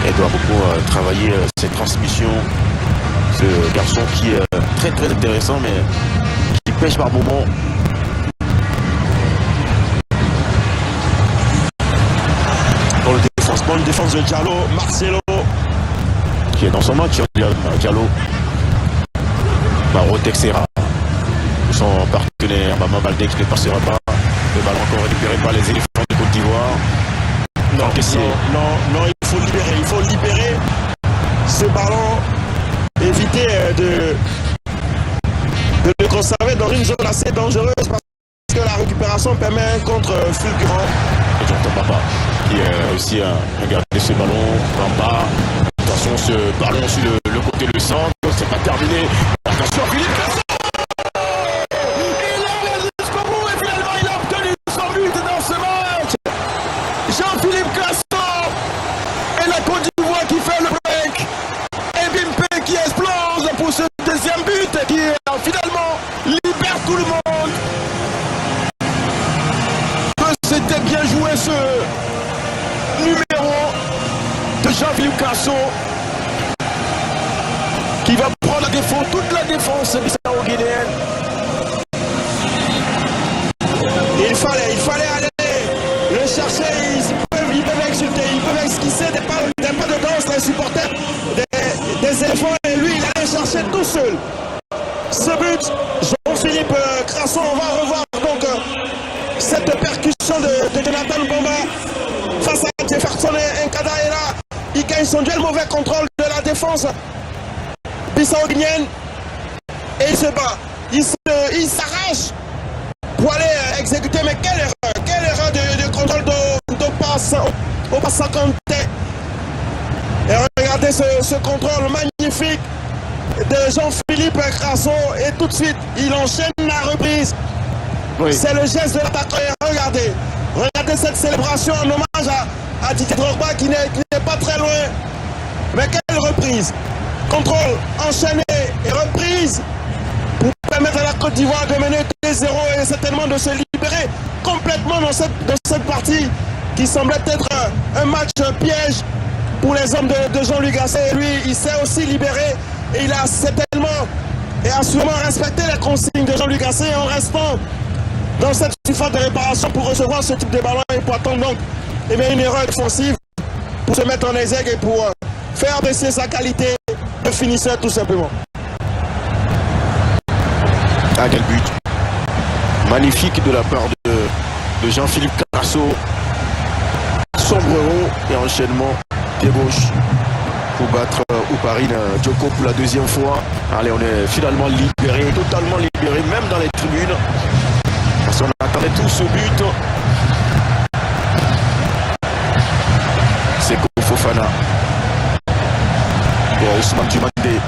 Elle doit beaucoup travailler cette transmission. Ce garçon qui est très très intéressant, mais qui pêche par moment. Bonne défense de Diallo, Marcelo. Qui est dans son match, Diallo. Maro Texera. Son partenaire, Maman Baldé, qui ne passera pas. Le ballon encore récupéré par les éléphants de Côte d'Ivoire. Non, il faut libérer ce ballon. Éviter de le conserver dans une zone assez dangereuse parce que la récupération permet un contre fulgurant. Et Jonathan Bamba qui a réussi à garder ce ballon en bas. Attention, ce ballon sur le côté le centre, c'est pas terminé. Attention, Philippe Classon. Il est allé jusqu'au bout et finalement il a obtenu son but dans ce match. Jean-Philippe Classon et la Côte d'Ivoire qui fait le break. Et Bimpe qui explose pour ce deuxième but qui finalement libère tout le monde. C'était bien joué ce numéro de Jean-Philippe Classon qui va prendre la défense, toute la défense bissau-guinéenne. Il fallait aller le chercher, ils peuvent exulter, ils peuvent esquisser des pas de danse, les supporters des éléphants, et lui il allait chercher tout seul. Ce but, Jean-Philippe Classon, on va revoir donc cette percussion de Jonathan Bamba face à Jefferson Nkada, et là il gagne son duel, mauvais contrôle de la défense bissau-guinéenne et il se bat, il s'arrache pour aller exécuter, mais quelle erreur de contrôle de passe au Bassa Kanté. Et regardez ce contrôle magnifique de Jean-Philippe Crasso. Et tout de suite, il enchaîne la reprise. Oui. C'est le geste de l'attaquant. Regardez cette célébration en hommage à Didier Drogba qui n'est pas très loin. Mais quelle reprise! Contrôle, enchaîné et reprise pour permettre à la Côte d'Ivoire de mener 2-0 et certainement de se libérer complètement dans cette partie qui semblait être un match piège pour les hommes de Jean-Louis Gasset. Et lui, il s'est aussi libéré et il a certainement et a sûrement respecté les consignes de Jean-Louis Gasset en restant dans cette surface de réparation pour recevoir ce type de ballon et pour attendre donc une erreur défensive pour se mettre en exergue et pour faire baisser sa qualité de finisseur tout simplement. Ah, quel but magnifique de la part de Jean-Philippe Crasso. Sombrero et enchaînement pied gauche pour battre Oparine Djoko pour la deuxième fois. Allez, on est finalement libéré, totalement libéré, même dans les tribunes. Parce qu'on attendait tous au but. C'est Fofana pour Ousmane Diomandé.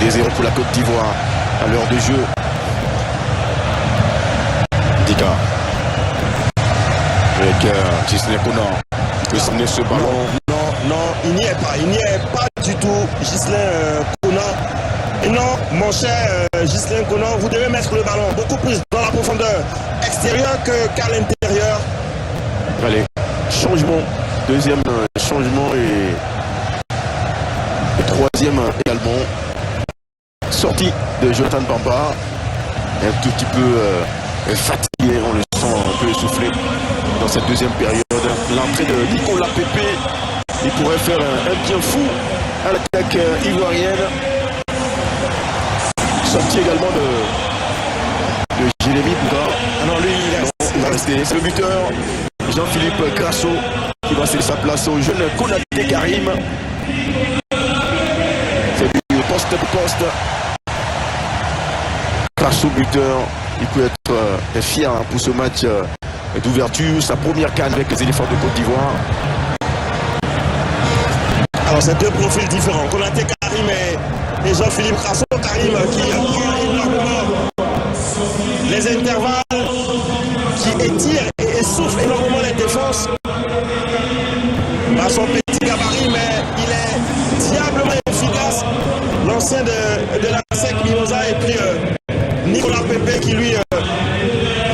2-0 pour la Côte d'Ivoire à l'heure de jeu. Dika avec Gislain Konan qui peut signer ce ballon. Non, il n'y est pas du tout, Gislain Konan. Et non, mon cher Gislain Konan, vous devez mettre le ballon beaucoup plus dans la profondeur extérieure qu'à l'intérieur. Allez, changement, deuxième changement et troisième également. Sortie de Jonathan Bamba, un tout petit peu fatigué, on le sent un peu essoufflé dans cette deuxième période. L'entrée de Nicolas Pepe, il pourrait faire un bien fou à l'attaque ivoirienne. Sortie également de Jérémy Bouga. Non, lui, il va rester. C'est le buteur Jean-Philippe Crasso qui va céder sa place au jeune Konaté Karim. C'est du poste pour poste. Crasso buteur, il peut être fier pour ce match d'ouverture, sa première canne avec les éléphants de Côte d'Ivoire. Alors c'est deux profils différents, Konaté Karim et Jean-Philippe Crasso. Karim qui apprend énormément les intervalles, qui étire et essouffle énormément les défenses à son petit gabarit, mais il est diablement efficace. L'ancien de la SEC Mimosa et puis Nicolas Pepe qui lui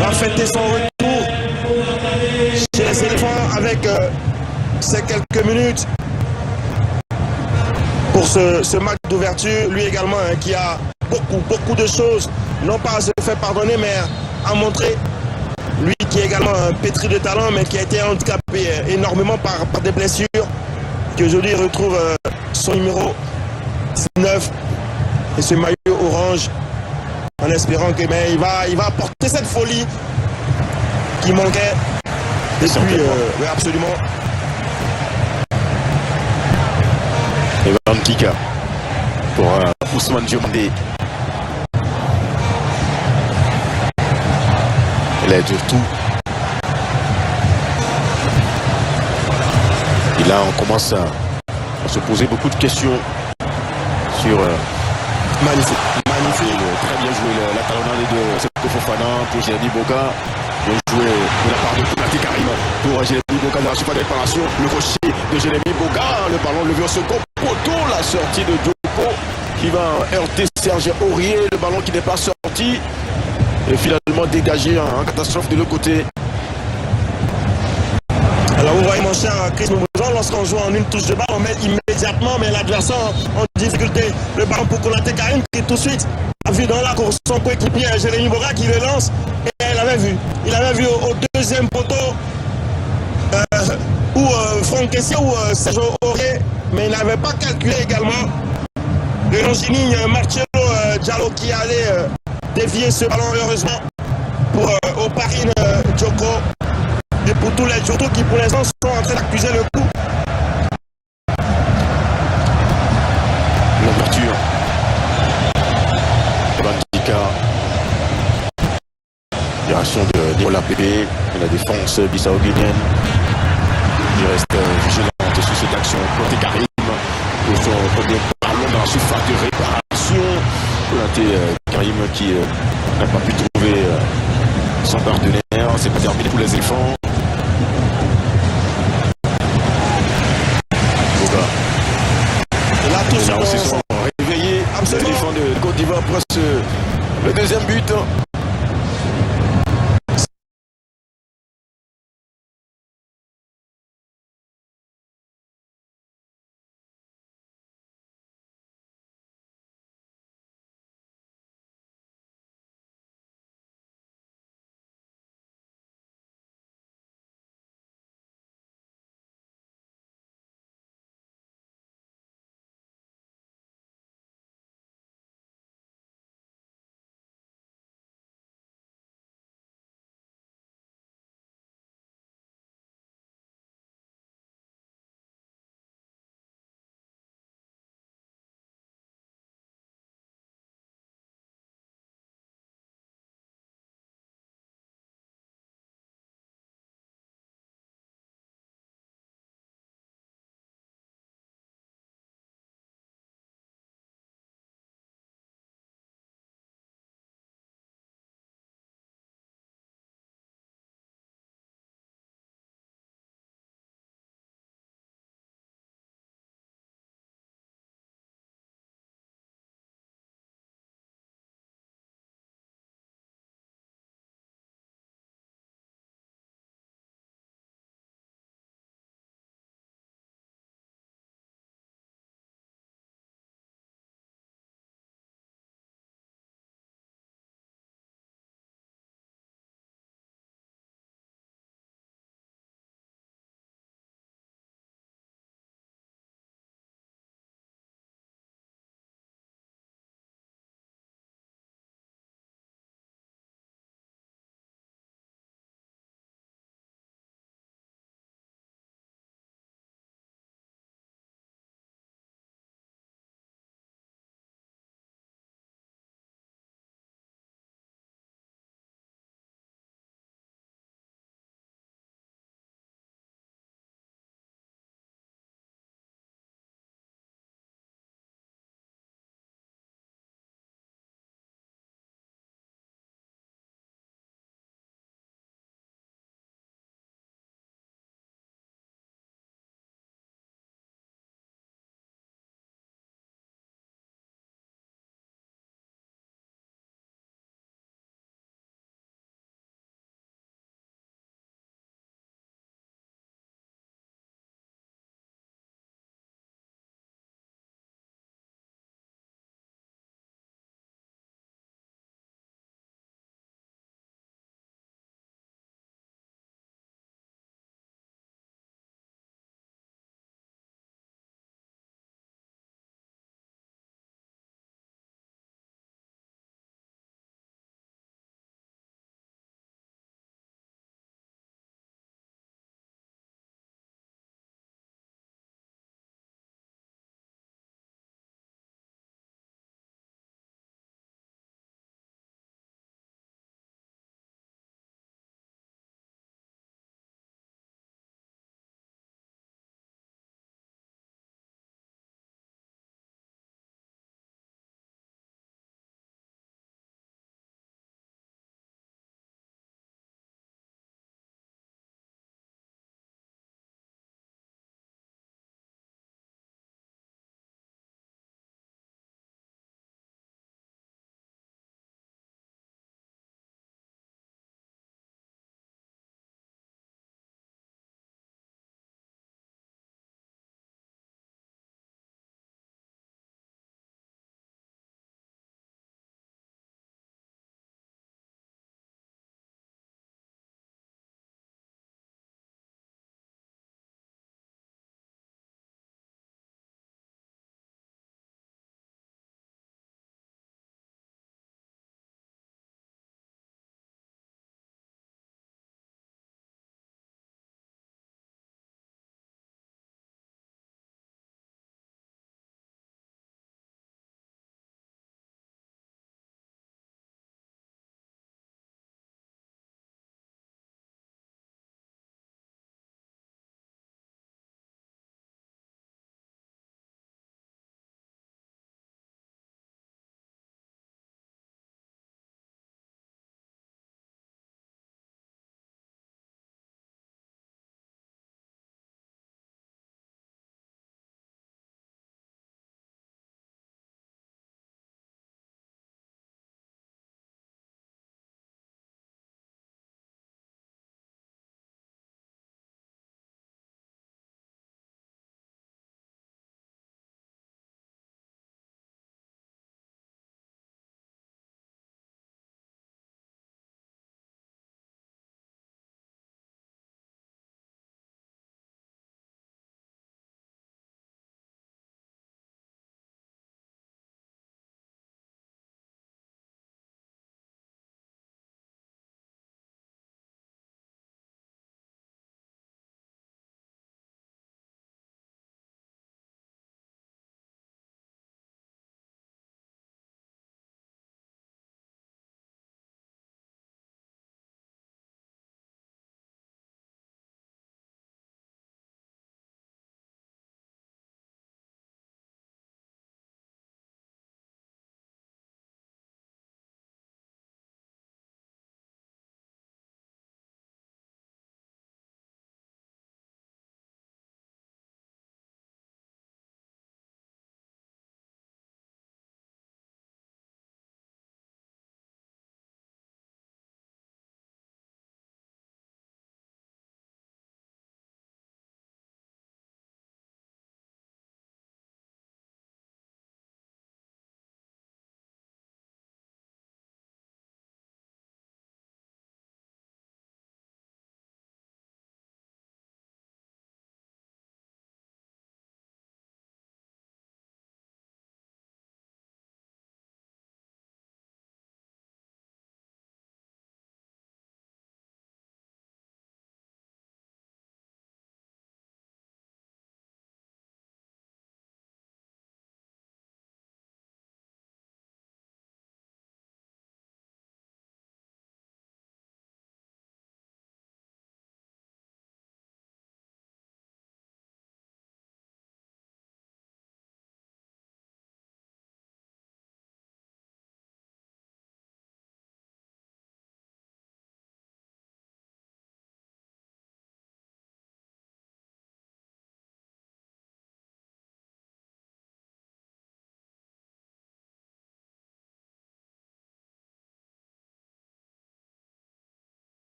va fêter son retour chez les éléphants avec ces quelques minutes pour ce match d'ouverture. Lui également qui a beaucoup de choses, non pas à se faire pardonner, mais à montrer. Lui qui est également pétri de talent, mais qui a été handicapé énormément par des blessures, qui aujourd'hui retrouve son numéro 19 et ce maillot orange, en espérant que il va apporter cette folie qui manquait depuis oui, absolument. Et Van Kika pour Ousmane Diomandé. Il a du tout. Et là, on commence à se poser beaucoup de questions sur... Magnifique. Très bien joué la talonnade de Seko Fofana pour Jérémy Boga. Bien joué de la part de Konaté Karim pour Jérémy Boga dans la surface de réparation. Le crochet de Jérémy Boga, le ballon levé au second poteau, la sortie de Djoko qui va heurter Serge Aurier, le ballon qui n'est pas sorti et finalement dégagé en catastrophe de l'autre côté. Alors vous voyez mon cher Chris Moubouza, lorsqu'on joue en une touche de balle, on met immédiatement mais l'adversaire en difficulté. Le ballon pour Konaté Karim qui tout de suite a vu dans la course son coéquipier Jérémy Boga qui le lance et il avait vu au deuxième poteau où Franck Kessié ou Serge Aurier, mais il n'avait pas calculé également le longiligne Marcelo Diallo qui allait dévier ce ballon heureusement pour Oparine Djoko. Et pour tous les Djoko qui pour l'instant sont en train d'accuser le coup. L'ouverture. Bandika. Direction de Nicolas Et la défense bissau-guinéenne qui reste vigilante sur cette action. Côté Karim, et son premier ballon dans la surface de réparation. Côté Karim qui n'a pas pu trouver son partenaire. C'est pas terminé pour les éléphants. Là, tous Ils se sont réveillés. Les éléphants de Côte d'Ivoire pour le deuxième but.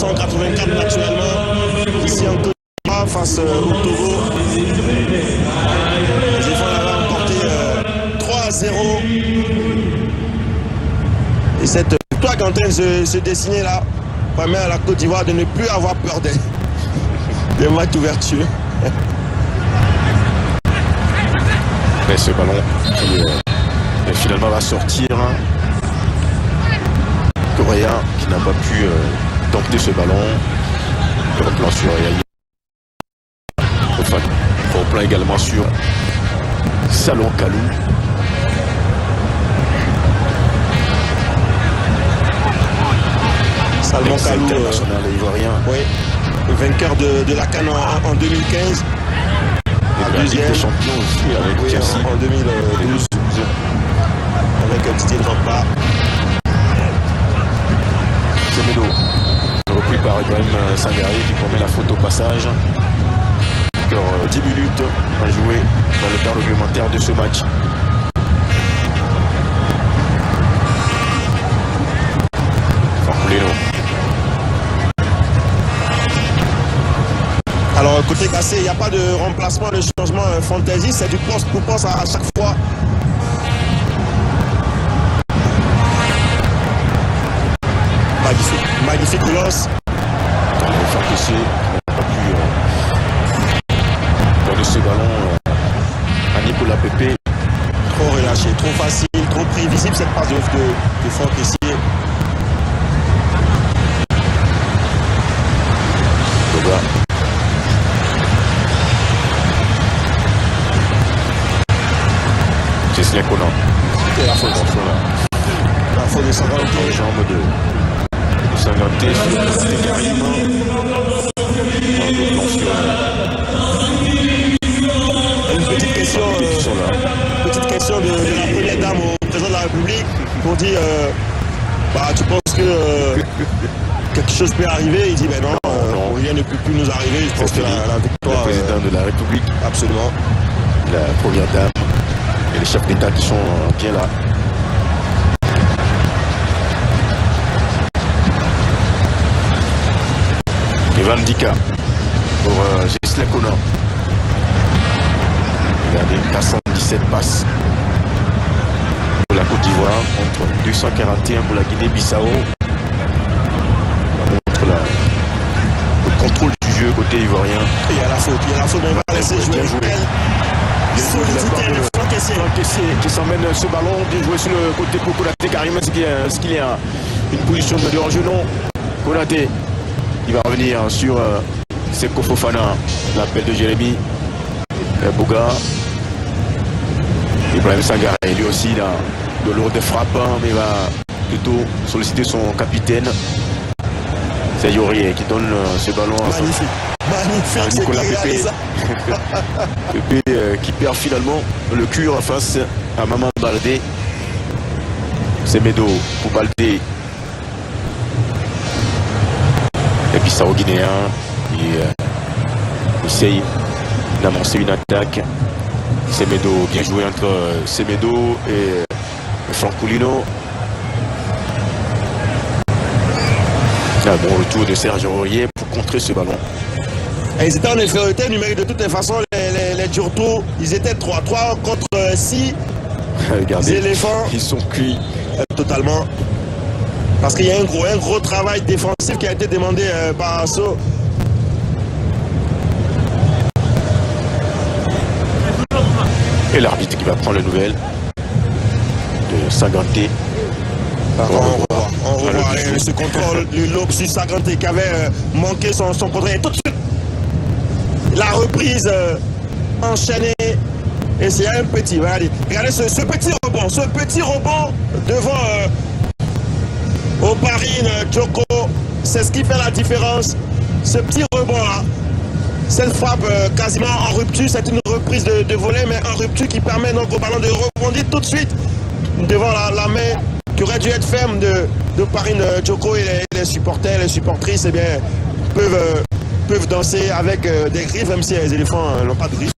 1984 naturellement, ici en Côte d'Ivoire face au Togo. Les éléphants avaient emporté 3-0. Et cette victoire qui est en train de se dessiner là permet à la Côte d'Ivoire de ne plus avoir peur des matchs d'ouverture. Mais ce ballon qui finalement va sortir. Coréen qui n'a pas pu dompter ce ballon. Le plan sur Yaya. Enfin, au plan également sur Salon Kalou. Salomon Kalou, international ivoirien. Oui, le vainqueur de la CAN en 2015. Et deuxième des champions aussi avec Chelsea en 2012. Avec Didier Drogba. Semedo, repris par Ibrahim Sangari qui promet la faute au passage. Encore 10 minutes à jouer dans le temps réglementaire de ce match. Alors côté Gassé, il n'y a pas de remplacement, de changement fantasy, c'est du poste pour poste à chaque fois. Magnifique lance. Dans le fin cassé, on n'a pas pu donner ce ballon à Nicolas Pepe. Trop relâché, trop facile, trop prévisible cette passe de Franck Kessié. Boga. Chesley Conan. C'était la faute. La faute de Sanganté. En jambe de Sanganté sur carrément. Une petite question de la première dame au président de la République pour dire tu penses que quelque chose peut arriver. Il dit non, rien ne peut plus nous arriver. Je pense que la victoire. Le président de la République. Absolument. La première dame et les chefs d'État qui sont bien là. Evan Dika pour Chesley Conan. Regardez, 417 passes pour la Côte d'Ivoire contre 241 pour la Guinée-Bissau. On montre le contrôle du jeu côté ivoirien. Il y a la faute, mais on va laisser jouer. Qui s'emmène ce ballon, bien joué sur le côté pour Konaté carrément, ce qu'il y a une position de hors-jeu. Non, Konaté, il va revenir sur Seko Fofana, l'appel de Jérémy Boga. Ibrahim Sangare, lui aussi il a de lourdes frappes, mais il va plutôt solliciter son capitaine. C'est Yorié qui donne ce ballon à Nicolas Pepe. Pepe qui perd finalement le cure face à Maman Baldé. Semedo pour Baldé. Et puis Sao Guinéen qui essaye d'amorcer une attaque. Semedo, bien joué entre Semedo et Francolino. Un bon retour de Serge Aurier pour contrer ce ballon. Et ils étaient en infériorité numérique de toutes les façons. Les Djurto, ils étaient 3-3 contre 6. Regardez, les éléphants. Ils sont cuits. Totalement. Parce qu'il y a un gros travail défensif qui a été demandé par Asso. Et l'arbitre qui va prendre la nouvelle de Sanganté. On revoit ce contrôle, le lob sur Sanganté qui avait manqué son contrôle. Et tout de suite, la reprise enchaînée. Et c'est un petit, regardez ce petit rebond devant Oparine Djoko. C'est ce qui fait la différence. Ce petit rebond là. Cette frappe quasiment en rupture, c'est une reprise de volet, mais en rupture qui permet donc au ballon de rebondir tout de suite devant la main qui aurait dû être ferme de Parine Djoko, et les supporters, les supportrices, eh bien, peuvent danser avec des griffes, même si les éléphants n'ont pas de griffes.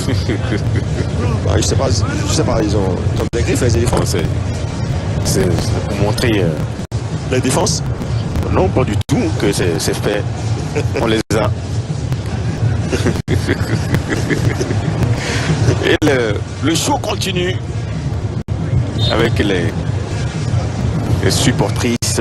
Je sais pas, ils ont des griffes les éléphants. C'est pour montrer la défense. Non, pas du tout que c'est fait. On les a. Et le show continue avec les supportrices